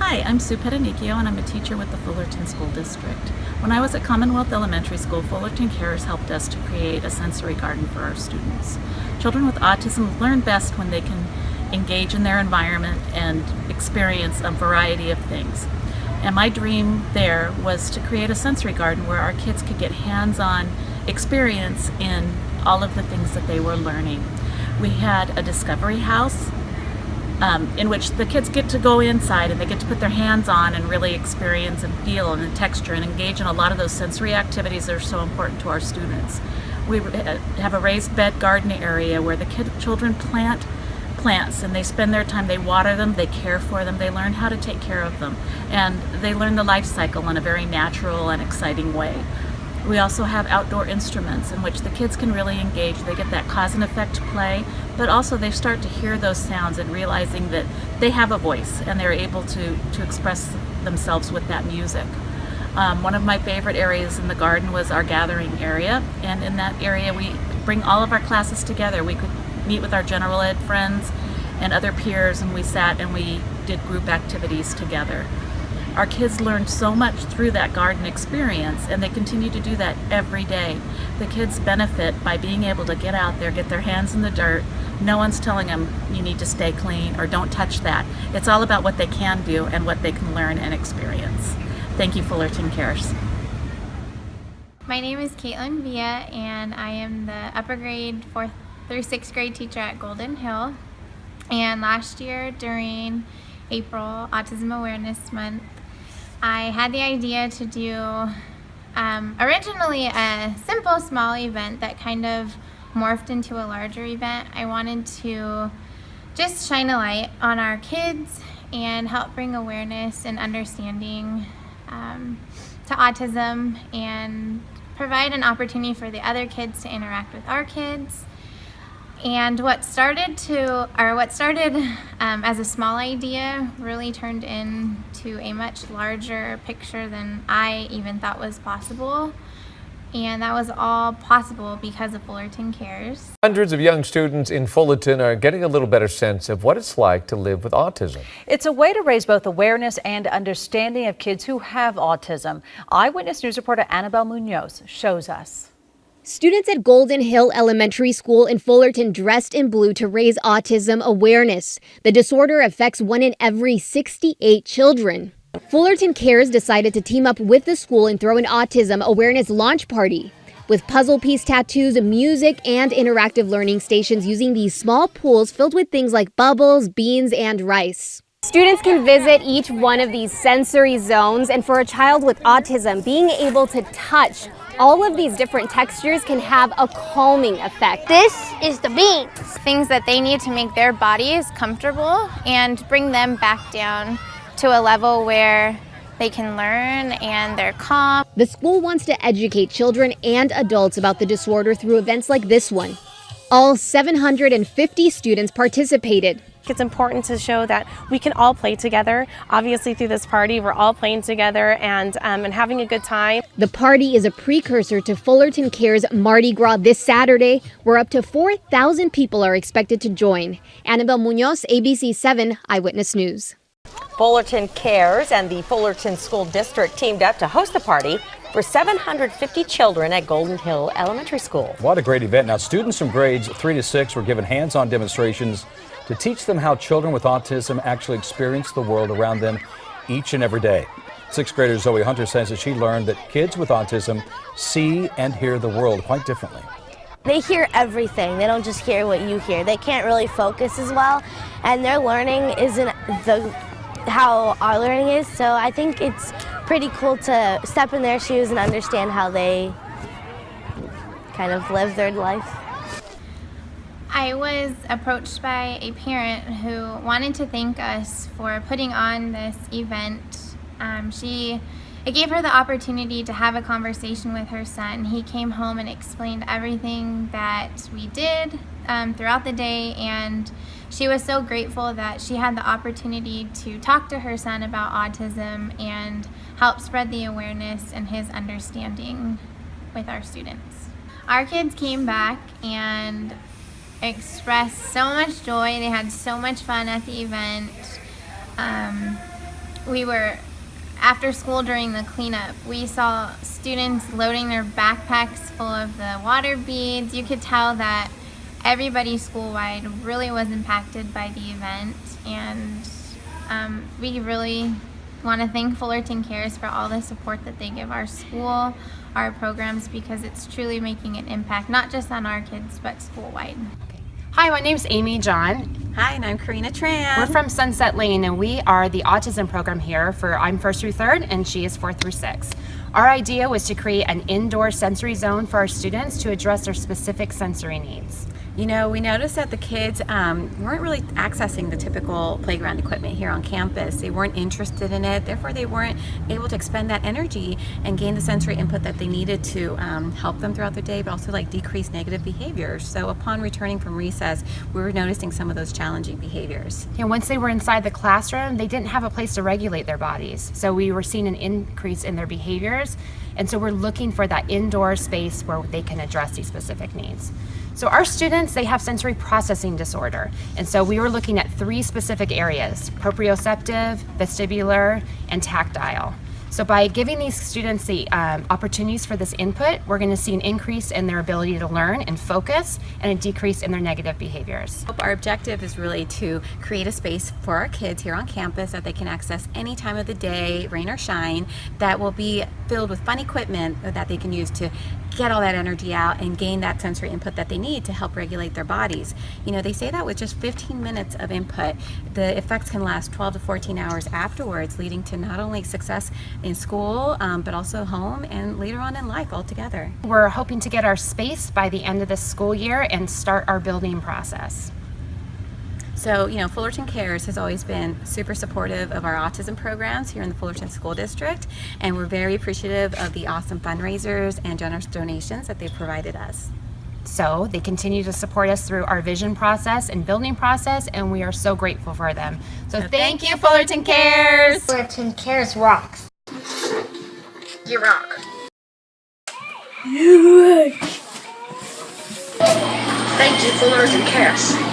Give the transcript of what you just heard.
Hi, I'm Sue Pedanicchio and I'm a teacher with the Fullerton School District. When I was at Commonwealth Elementary School, Fullerton Cares helped us to create a sensory garden for our students. Children with autism learn best when they can engage in their environment and experience a variety of things. And my dream there was to create a sensory garden where our kids could get hands-on experience in all of the things that they were learning. We had a discovery house in which the kids get to go inside and they get to put their hands on and really experience and feel and the texture and engage in a lot of those sensory activities that are so important to our students. We have a raised bed garden area where the children plant plants and they spend their time, they water them, they care for them, they learn how to take care of them, and they learn the life cycle in a very natural and exciting way. We also have outdoor instruments in which the kids can really engage. They get that cause and effect play, but also they start to hear those sounds and realizing that they have a voice and they're able to express themselves with that music. One of my favorite areas in the garden was our gathering area, and in that area we bring all of our classes together. We could meet with our general ed friends and other peers, and we sat and we did group activities together. Our kids learned so much through that garden experience, and they continue to do that every day. The kids benefit by being able to get out there, get their hands in the dirt. No one's telling them you need to stay clean or don't touch that. It's all about what they can do and what they can learn and experience. Thank you, Fullerton Cares. My name is Caitlin Villa, and I am the upper grade 4th through 6th grade teacher at Golden Hill. And last year during April Autism Awareness Month, I had the idea to do originally a simple small event that kind of morphed into a larger event. I wanted to just shine a light on our kids and help bring awareness and understanding to autism and provide an opportunity for the other kids to interact with our kids. And what started as a small idea really turned into a much larger picture than I even thought was possible. And that was all possible because of Fullerton Cares. Hundreds of young students in Fullerton are getting a little better sense of what it's like to live with autism. It's a way to raise both awareness and understanding of kids who have autism. Eyewitness News reporter Annabelle Munoz shows us. Students at Golden Hill Elementary School in Fullerton dressed in blue to raise autism awareness. The disorder affects 1 in every 68 children. Fullerton Cares decided to team up with the school and throw an autism awareness launch party. With puzzle piece tattoos, music, and interactive learning stations using these small pools filled with things like bubbles, beans, and rice. Students can visit each one of these sensory zones, and for a child with autism, being able to touch all of these different textures can have a calming effect. This is the beans. Things that they need to make their bodies comfortable and bring them back down to a level where they can learn and they're calm. The school wants to educate children and adults about the disorder through events like this one. All 750 students participated. It's important to show that we can all play together. Obviously through this party, we're all playing together and having a good time. The party is a precursor to Fullerton Cares Mardi Gras this Saturday, where up to 4,000 people are expected to join. Annabelle Munoz, ABC 7 Eyewitness News. Fullerton Cares and the Fullerton School District teamed up to host the party for 750 children at Golden Hill Elementary School. What a great event. Now, students from grades 3 to 6 were given hands-on demonstrations to teach them how children with autism actually experience the world around them each and every day. 6th grader Zoe Hunter says that she learned that kids with autism see and hear the world quite differently. They hear everything. They don't just hear what you hear. They can't really focus as well, and their learning isn't how our learning is. So I think it's pretty cool to step in their shoes and understand how they kind of live their life. I was approached by a parent who wanted to thank us for putting on this event. It gave her the opportunity to have a conversation with her son. He came home and explained everything that we did throughout the day, and she was so grateful that she had the opportunity to talk to her son about autism and help spread the awareness and his understanding with our students. Our kids came back and expressed so much joy. They had so much fun at the event. we were after school during the cleanup, we saw students loading their backpacks full of the water beads. You could tell that everybody school-wide really was impacted by the event, and we really want to thank Fullerton Cares for all the support that they give our school, our programs, because it's truly making an impact, not just on our kids, but school-wide. Hi, my name's Amy John. Hi, and I'm Karina Tran. We're from Sunset Lane, and we are the autism program here for I'm 1st through 3rd, and she is 4th through 6th. Our idea was to create an indoor sensory zone for our students to address their specific sensory needs. You know, we noticed that the kids weren't really accessing the typical playground equipment here on campus. They weren't interested in it, therefore they weren't able to expend that energy and gain the sensory input that they needed to help them throughout the day, but also like decrease negative behaviors. So upon returning from recess, we were noticing some of those challenging behaviors. And once they were inside the classroom, they didn't have a place to regulate their bodies. So we were seeing an increase in their behaviors, and so we're looking for that indoor space where they can address these specific needs. So our students, they have sensory processing disorder. And so we were looking at 3 specific areas: proprioceptive, vestibular, and tactile. So by giving these students the opportunities for this input, we're going to see an increase in their ability to learn and focus, and a decrease in their negative behaviors. Our objective is really to create a space for our kids here on campus that they can access any time of the day, rain or shine, that will be filled with fun equipment that they can use to get all that energy out and gain that sensory input that they need to help regulate their bodies. You know, they say that with just 15 minutes of input, the effects can last 12 to 14 hours afterwards, leading to not only success in school, but also home and later on in life altogether. We're hoping to get our space by the end of this school year and start our building process. So, you know, Fullerton Cares has always been super supportive of our autism programs here in the Fullerton School District, and we're very appreciative of the awesome fundraisers and generous donations that they've provided us. So they continue to support us through our vision process and building process, and we are so grateful for them. So thank you, Fullerton Cares! Fullerton Cares rocks. You rock. You rock. Thank you, Fullerton Cares.